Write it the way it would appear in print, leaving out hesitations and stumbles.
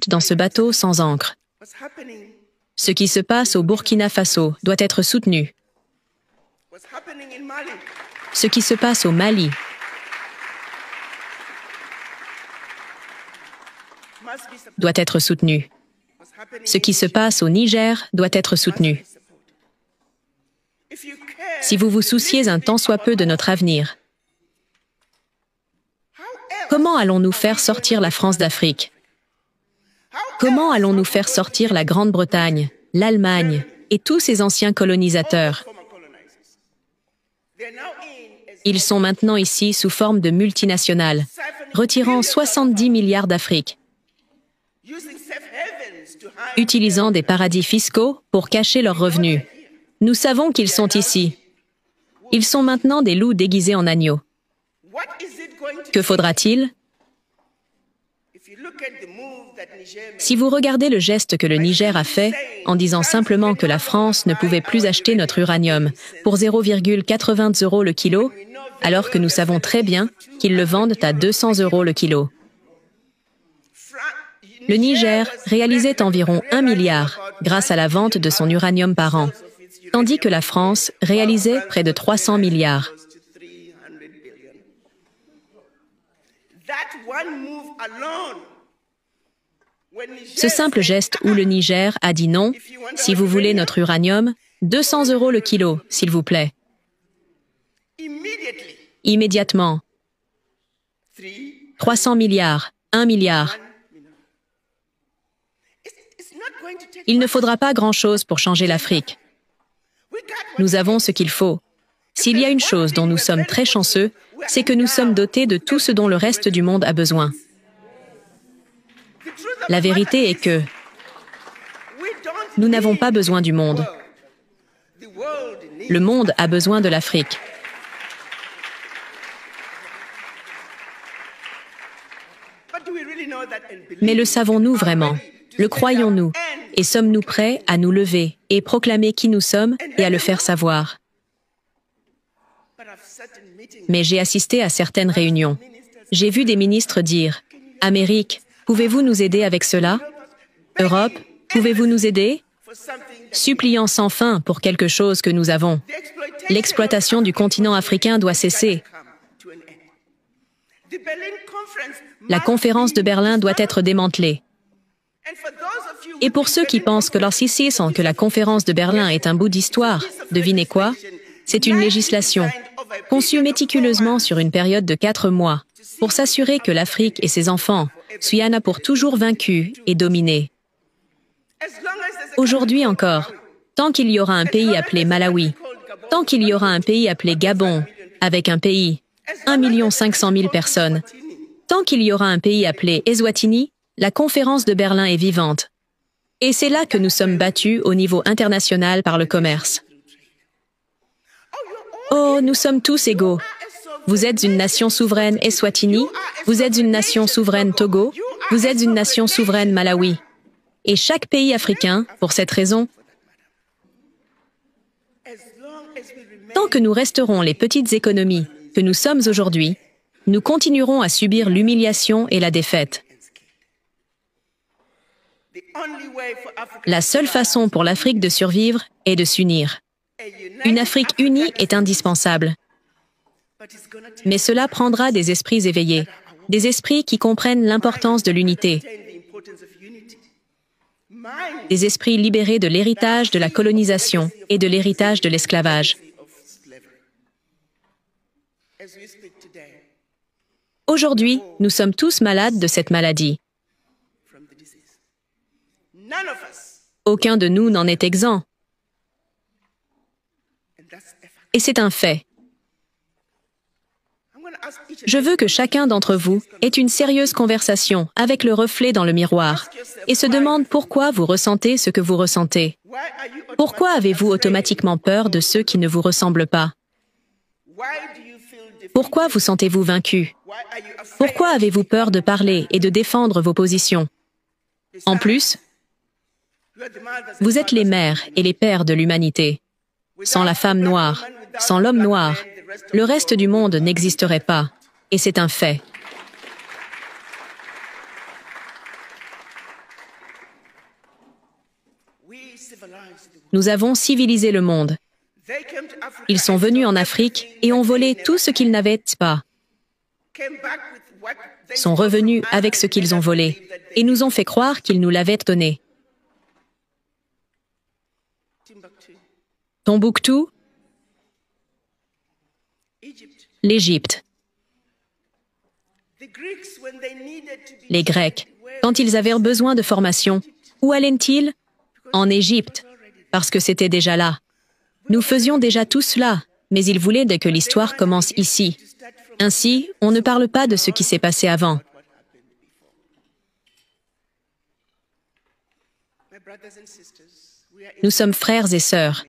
dans ce bateau sans ancre. Ce qui se passe au Burkina Faso doit être soutenu. Ce qui se passe au Mali doit être soutenu. Ce qui se passe au Niger doit être soutenu. Si vous vous souciez un tant soit peu de notre avenir, comment allons-nous faire sortir la France d'Afrique? Comment allons-nous faire sortir la Grande-Bretagne, l'Allemagne et tous ces anciens colonisateurs? Ils sont maintenant ici sous forme de multinationales, retirant 70 milliards d'Afrique, utilisant des paradis fiscaux pour cacher leurs revenus. Nous savons qu'ils sont ici. Ils sont maintenant des loups déguisés en agneaux. Que faudra-t-il? Si vous regardez le geste que le Niger a fait, en disant simplement que la France ne pouvait plus acheter notre uranium pour 0,80 € le kilo, alors que nous savons très bien qu'ils le vendent à 200 € le kilo. Le Niger réalisait environ 1 milliard grâce à la vente de son uranium par an, tandis que la France réalisait près de 300 milliards. Ce simple geste où le Niger a dit non, si vous voulez notre uranium, 200 € le kilo, s'il vous plaît. Immédiatement. 300 milliards, 1 milliard. Il ne faudra pas grand-chose pour changer l'Afrique. Nous avons ce qu'il faut. S'il y a une chose dont nous sommes très chanceux, c'est que nous sommes dotés de tout ce dont le reste du monde a besoin. La vérité est que nous n'avons pas besoin du monde. Le monde a besoin de l'Afrique. Mais le savons-nous vraiment? Le croyons-nous? Et sommes-nous prêts à nous lever et proclamer qui nous sommes et à le faire savoir? Mais j'ai assisté à certaines réunions. J'ai vu des ministres dire « Amérique, pouvez-vous nous aider avec cela? Europe, pouvez-vous nous aider? » Suppliant sans fin pour quelque chose que nous avons. L'exploitation du continent africain doit cesser. La conférence de Berlin doit être démantelée. Et pour ceux qui pensent que que la conférence de Berlin est un bout d'histoire, devinez quoi? C'est une législation, conçue méticuleusement sur une période de 4 mois, pour s'assurer que l'Afrique et ses enfants soient pour toujours vaincus et dominés. Aujourd'hui encore, tant qu'il y aura un pays appelé Malawi, tant qu'il y aura un pays appelé Gabon, avec un pays, 1 500 000 personnes, tant qu'il y aura un pays appelé Eswatini, la conférence de Berlin est vivante. Et c'est là que nous sommes battus au niveau international par le commerce. Oh, nous sommes tous égaux. Vous êtes une nation souveraine Eswatini, vous êtes une nation souveraine Togo, vous êtes une nation souveraine Malawi. Et chaque pays africain, pour cette raison, tant que nous resterons les petites économies que nous sommes aujourd'hui, nous continuerons à subir l'humiliation et la défaite. La seule façon pour l'Afrique de survivre est de s'unir. Une Afrique unie est indispensable. Mais cela prendra des esprits éveillés, des esprits qui comprennent l'importance de l'unité, des esprits libérés de l'héritage de la colonisation et de l'héritage de l'esclavage. Aujourd'hui, nous sommes tous malades de cette maladie. Aucun de nous n'en est exempt. Et c'est un fait. Je veux que chacun d'entre vous ait une sérieuse conversation avec le reflet dans le miroir et se demande pourquoi vous ressentez ce que vous ressentez. Pourquoi avez-vous automatiquement peur de ceux qui ne vous ressemblent pas? Pourquoi vous sentez-vous vaincu? Pourquoi avez-vous peur de parler et de défendre vos positions? En plus, vous êtes les mères et les pères de l'humanité. Sans la femme noire, sans l'homme noir, le reste du monde n'existerait pas. Et c'est un fait. Nous avons civilisé le monde. Ils sont venus en Afrique et ont volé tout ce qu'ils n'avaient pas. Sont revenus avec ce qu'ils ont volé et nous ont fait croire qu'ils nous l'avaient donné. Tombouctou, l'Égypte. Les Grecs, quand ils avaient besoin de formation, où allaient-ils? En Égypte, parce que c'était déjà là. Nous faisions déjà tout cela, mais ils voulaient que l'histoire commence ici. Ainsi, on ne parle pas de ce qui s'est passé avant. Nous sommes frères et sœurs.